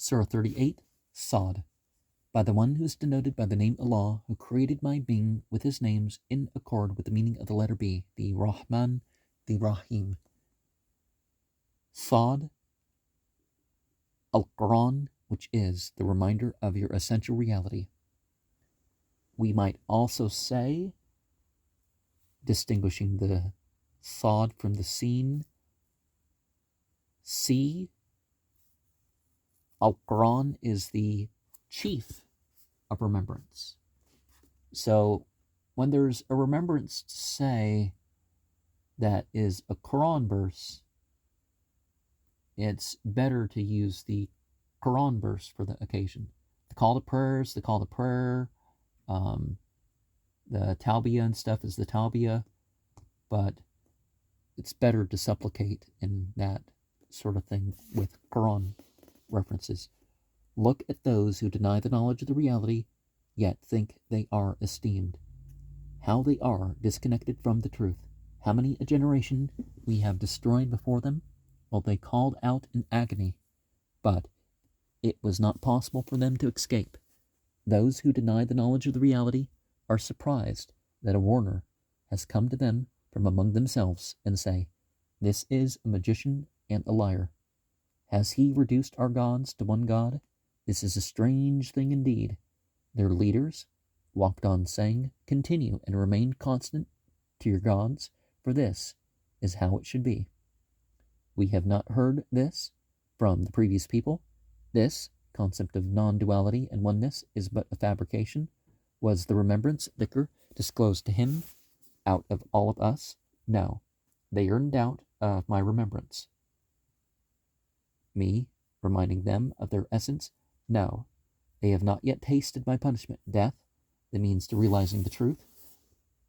Surah 38, Saad. By the one who is denoted by the name Allah, who created my being with his names in accord with the meaning of the letter B, the Rahman, the Rahim. Saad, Al-Quran, which is the reminder of your essential reality. We might also say, distinguishing the Saad from the Sin, C, Al-Quran is the chief of remembrance. So when there's a remembrance to say that is a Quran verse, it's better to use the Quran verse for the occasion. The call to prayer is the call to prayer. The talbiyah and stuff is the talbiyah, but it's better to supplicate in that sort of thing with Quran references. Look at those who deny the knowledge of the reality, yet think they are esteemed. How they are disconnected from the truth. How many a generation we have destroyed before them, while they called out in agony. But it was not possible for them to escape. Those who deny the knowledge of the reality are surprised that a warner has come to them from among themselves and say, "This is a magician and a liar. Has he reduced our gods to one God? This is a strange thing indeed." Their leaders walked on saying, "Continue and remain constant to your gods, for this is how it should be." We have not heard this from the previous people. This concept of non-duality and oneness is but a fabrication. Was the remembrance dhikr disclosed to him out of all of us? No. They are in doubt of my remembrance. Me reminding them of their essence? No. They have not yet tasted my punishment. Death, the means to realizing the truth,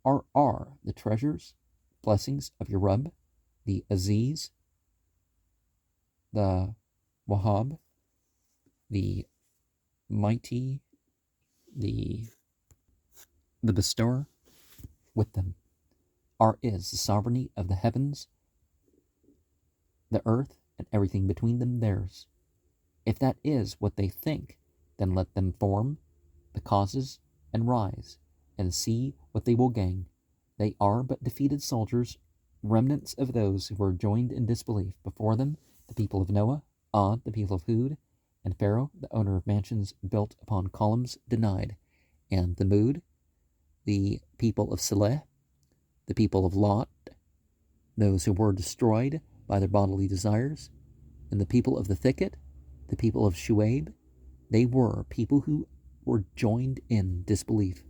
are the treasures, blessings of your Rabb, the Aziz, the Wahhab, the Mighty, the Bestower. With them is the sovereignty of the heavens, the earth, and everything between them theirs. If that is what they think, then let them form the causes and rise, and see what they will gain. They are but defeated soldiers, remnants of those who were joined in disbelief. Before them, the people of Noah, Ad, the people of Hud, and Pharaoh, the owner of mansions built upon columns, denied, and Thamud, the people of Saleh, the people of Lot, those who were destroyed by their bodily desires, and the people of the thicket, the people of Shuaib, they were people who were joined in disbelief.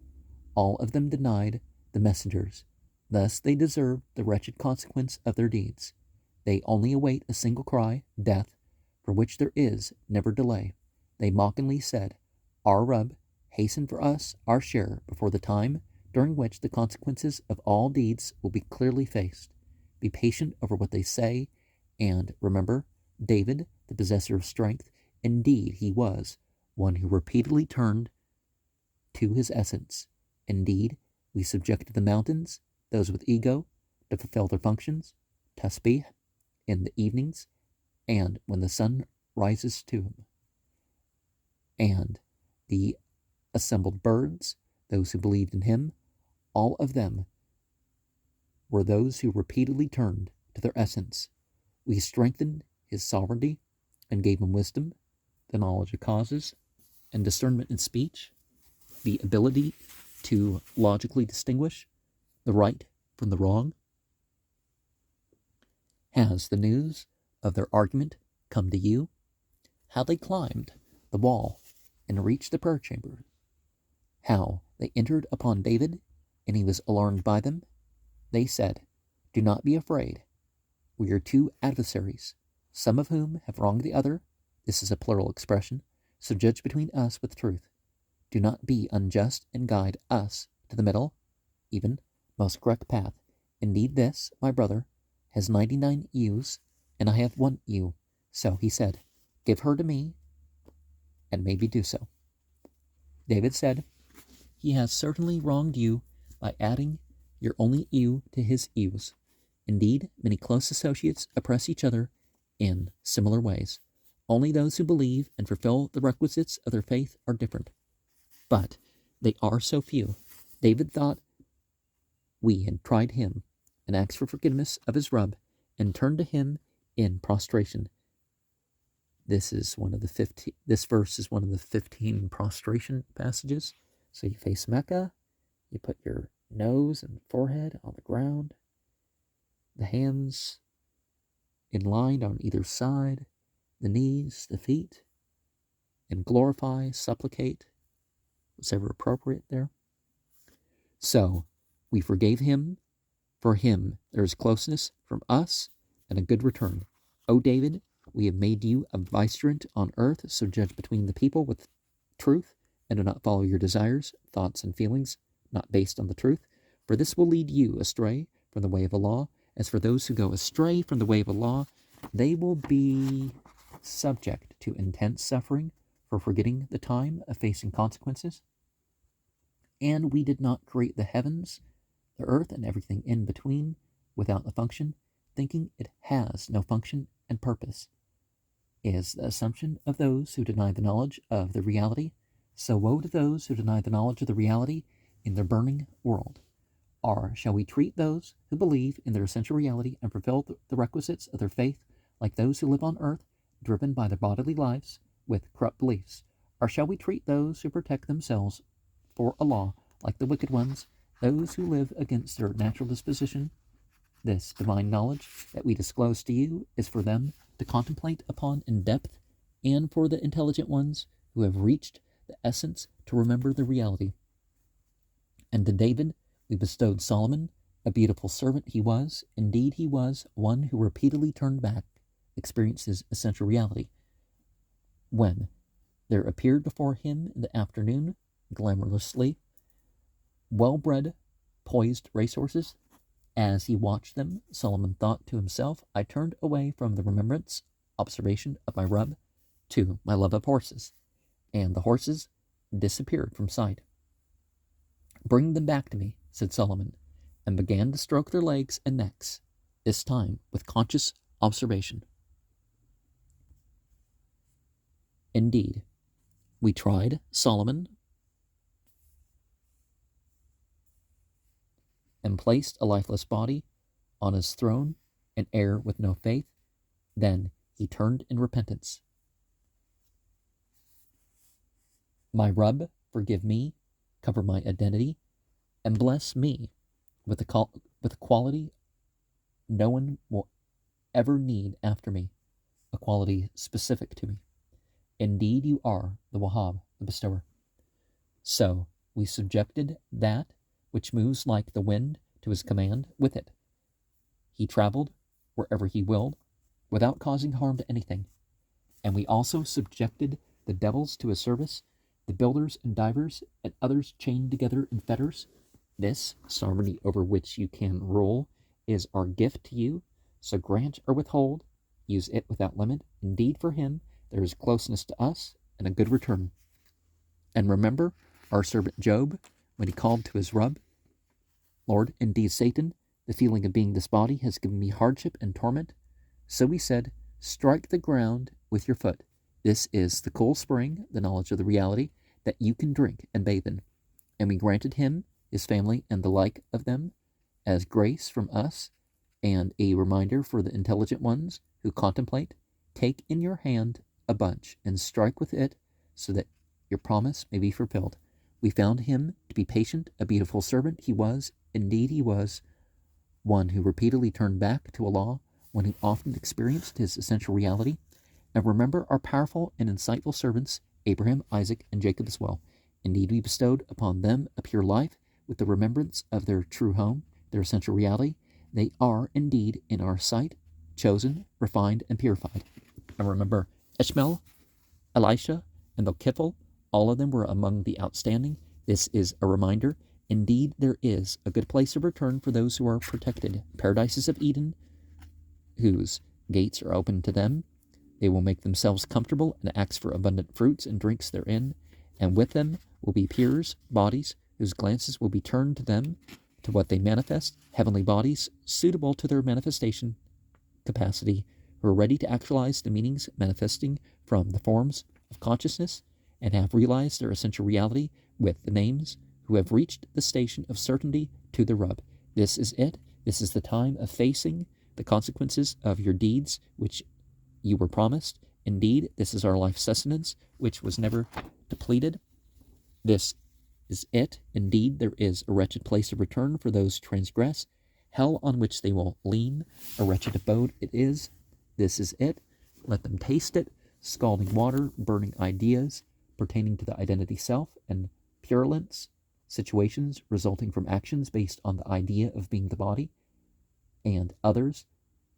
All of them denied the messengers. Thus they deserved the wretched consequence of their deeds. They only await a single cry, death, for which there is never delay. They mockingly said, "Our Rabb, hasten for us our share before the time during which the consequences of all deeds will be clearly faced." Be patient over what they say, and remember, David, the possessor of strength, indeed he was one who repeatedly turned to his essence. Indeed, we subjected the mountains, those with ego, to fulfill their functions, tasbih, in the evenings, and when the sun rises to him. And the assembled birds, those who believed in him, all of them were those who repeatedly turned to their essence. We strengthened his sovereignty and gave him wisdom, the knowledge of causes, and discernment in speech, the ability to logically distinguish the right from the wrong. Has the news of their argument come to you? How they climbed the wall and reached the prayer chamber? How they entered upon David, and he was alarmed by them? They said, "Do not be afraid. We are two adversaries, some of whom have wronged the other." This is a plural expression, so judge between us with truth. Do not be unjust and guide us to the middle, even most correct path. Indeed, this, my brother, has 99 ewes, and I have 1 ewe. So he said, "Give her to me, and maybe do so." David said, "He has certainly wronged you by adding your only ewe to his ewes. Indeed, many close associates oppress each other in similar ways. Only those who believe and fulfill the requisites of their faith are different. But they are so few. David thought we had tried him and asked for forgiveness of his rub and turned to him in prostration. This verse is one of the 15 prostration passages. So you face Mecca, you put your nose and forehead on the ground, the hands in line on either side, the knees, the feet, and glorify, supplicate, whatever appropriate there. So we forgave him. For him there is closeness from us and a good return. O David, we have made you a vicegerent on earth, so judge between the people with truth, and do not follow your desires, thoughts, and feelings, not based on the truth, for this will lead you astray from the way of Allah. As for those who go astray from the way of Allah, they will be subject to intense suffering for forgetting the time of facing consequences. And we did not create the heavens, the earth, and everything in between without a function, thinking it has no function and purpose, is the assumption of those who deny the knowledge of the reality. So woe to those who deny the knowledge of the reality in their burning world. Or shall we treat those who believe in their essential reality and fulfill the requisites of their faith like those who live on earth, driven by their bodily lives with corrupt beliefs? Or shall we treat those who protect themselves for Allah like the wicked ones, those who live against their natural disposition? This divine knowledge that we disclose to you is for them to contemplate upon in depth, and for the intelligent ones who have reached the essence to remember the reality. And to David we bestowed Solomon, a beautiful servant he was. Indeed, he was one who repeatedly turned back, experienced his essential reality. When there appeared before him in the afternoon, glamorously, well-bred, poised racehorses, as he watched them, Solomon thought to himself, I turned away from the remembrance, observation of my rub, to my love of horses, and the horses disappeared from sight. Bring them back to me, said Solomon, and began to stroke their legs and necks, this time with conscious observation. Indeed, we tried Solomon and placed a lifeless body on his throne, an heir with no faith. Then he turned in repentance. My rub, forgive me, cover my identity, and bless me with a quality no one will ever need after me, a quality specific to me. Indeed, you are the Wahhab, the bestower. So we subjected that which moves like the wind to his command with it. He traveled wherever he willed, without causing harm to anything. And we also subjected the devils to his service, the builders and divers, and others chained together in fetters. This sovereignty over which you can rule is our gift to you, so grant or withhold, use it without limit. Indeed, for him there is closeness to us and a good return. And remember our servant Job, when he called to his rub, Lord, indeed Satan, the feeling of being this body, has given me hardship and torment. So he said, strike the ground with your foot. This is the cool spring, the knowledge of the reality, that you can drink and bathe in. And we granted him, his family, and the like of them, as grace from us, and a reminder for the intelligent ones who contemplate. Take in your hand a bunch, and strike with it, so that your promise may be fulfilled. We found him to be patient, a beautiful servant he was. Indeed, he was one who repeatedly turned back to Allah, one who often experienced his essential reality. And remember our powerful and insightful servants, Abraham, Isaac, and Jacob as well. Indeed, we bestowed upon them a pure life with the remembrance of their true home, their essential reality. They are indeed in our sight, chosen, refined, and purified. And remember Ishmael, Elisha, and Zulkifl, all of them were among the outstanding. This is a reminder. Indeed, there is a good place of return for those who are protected. Paradises of Eden, whose gates are open to them. They will make themselves comfortable and ask for abundant fruits and drinks therein. And with them will be peers, bodies, whose glances will be turned to them, to what they manifest, heavenly bodies, suitable to their manifestation capacity, who are ready to actualize the meanings manifesting from the forms of consciousness and have realized their essential reality with the names, who have reached the station of certainty to the rub. This is it. This is the time of facing the consequences of your deeds, which you were promised. Indeed, this is our life sustenance, which was never depleted. This is it. Indeed, there is a wretched place of return for those who transgress, hell on which they will lean, a wretched abode it is. This is it. Let them taste it. Scalding water, burning ideas pertaining to the identity self, and purulence situations resulting from actions based on the idea of being the body, and others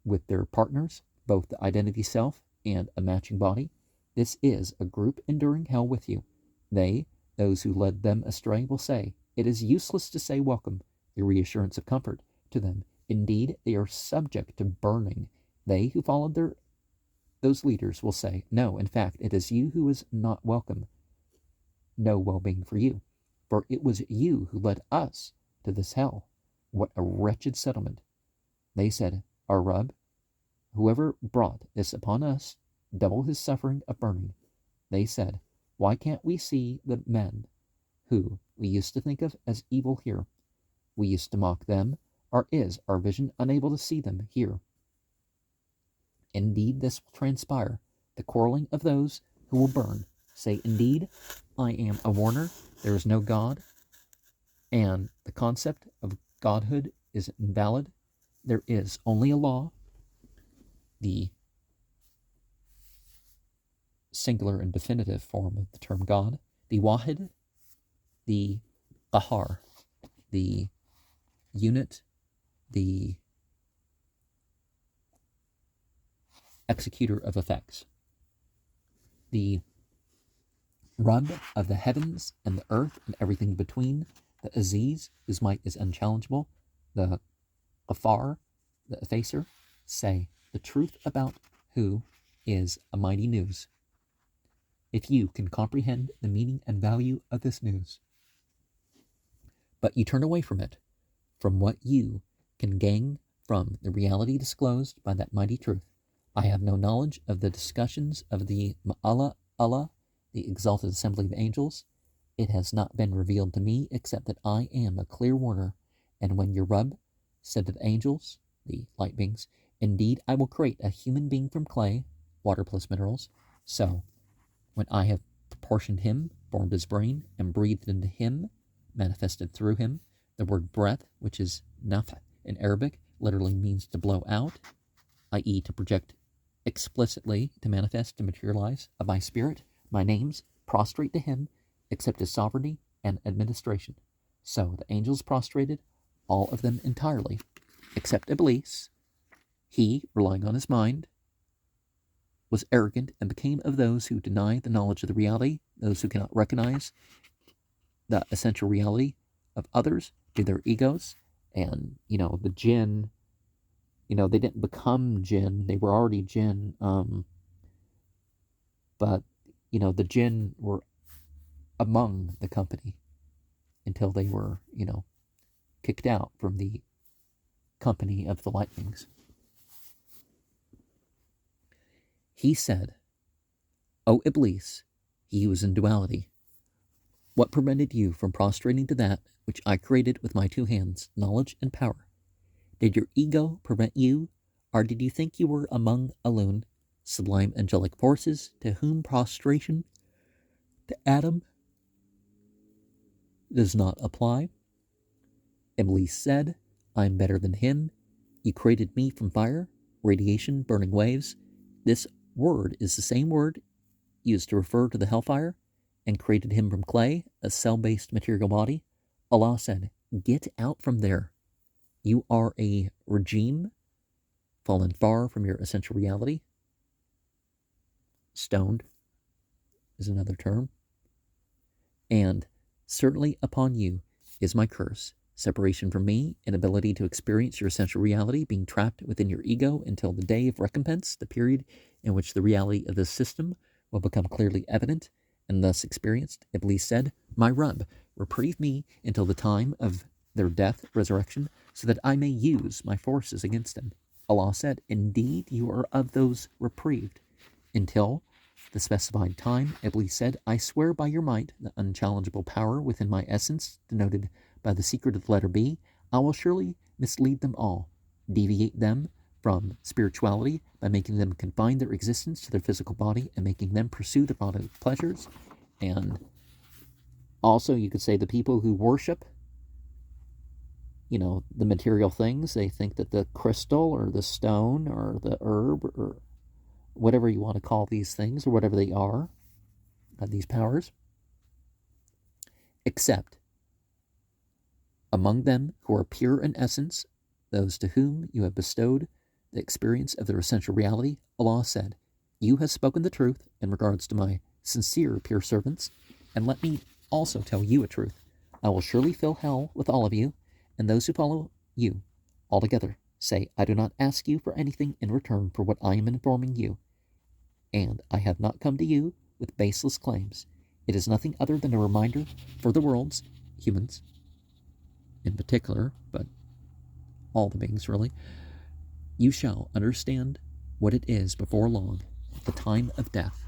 with their partners, both the identity self and a matching body. This is a group enduring hell with you. They, those who led them astray, will say, it is useless to say welcome, a reassurance of comfort to them. Indeed, they are subject to burning. They who followed those leaders will say, no, in fact, it is you who is not welcome. No well-being for you. For it was you who led us to this hell. What a wretched settlement. They said, our Rub, whoever brought this upon us, double his suffering of burning. They said, why can't we see the men who we used to think of as evil here? We used to mock them, or is our vision unable to see them here? Indeed, this will transpire, the quarreling of those who will burn. Say, indeed, I am a warner, there is no God, and the concept of godhood is invalid. There is only a law, the singular and definitive form of the term God, the Wahid, the Qahar, the unit, the executor of effects, the Rub of the heavens and the earth and everything between, the Aziz, whose might is unchallengeable, the Ghaffar, the effacer. Say the truth about who is a mighty news. If you can comprehend the meaning and value of this news, but you turn away from it, from what you can gain from the reality disclosed by that mighty truth. I have no knowledge of the discussions of the Ma'ala Allah, the exalted assembly of angels. It has not been revealed to me except that I am a clear warner. And when your Rub said to the angels, the light beings, indeed I will create a human being from clay, water plus minerals. So, when I have proportioned him, formed his brain, and breathed into him, manifested through him, the word breath, which is naf in Arabic, literally means to blow out, i.e. to project explicitly, to manifest, to materialize, of my spirit, my names, prostrate to him, accept his sovereignty and administration. So the angels prostrated, all of them entirely, except Iblis. He, relying on his mind, was arrogant and became of those who deny the knowledge of the reality, those who cannot recognize the essential reality of others to their egos. And, the jinn, they didn't become jinn, they were already jinn. But, the jinn were among the company until they were, kicked out from the company of the lightnings. He said, O Iblis, he who is in duality, what prevented you from prostrating to that which I created with my two hands, knowledge and power? Did your ego prevent you, or did you think you were among alone, sublime angelic forces to whom prostration to Adam does not apply? Iblis said, I am better than him. You created me from fire, radiation, burning waves. This word is the same word used to refer to the hellfire, and created him from clay, a cell-based material body. Allah said, get out from there. You are a regime fallen far from your essential reality. Stoned is another term. And certainly upon you is my curse, separation from me, inability to experience your essential reality, being trapped within your ego until the day of recompense, the period in which the reality of this system will become clearly evident and thus experienced. Iblis said, my Rub, reprieve me until the time of their death, resurrection, so that I may use my forces against them. Allah said, indeed, you are of those reprieved, until the specified time, Iblis said, I swear by your might, the unchallengeable power within my essence, denoted by the secret of the letter B, I will surely mislead them all, deviate them from spirituality by making them confine their existence to their physical body and making them pursue their bodily pleasures. And also, you could say the people who worship, the material things, they think that the crystal or the stone or the herb or whatever you want to call these things or whatever they are, these powers, except among them who are pure in essence, those to whom you have bestowed the experience of their essential reality, Allah said, you have spoken the truth in regards to my sincere pure servants, and let me also tell you a truth. I will surely fill hell with all of you, and those who follow you altogether. Say, I do not ask you for anything in return for what I am informing you, and I have not come to you with baseless claims. It is nothing other than a reminder for the world's humans in particular, but all the beings really. You shall understand what it is before long, the time of death.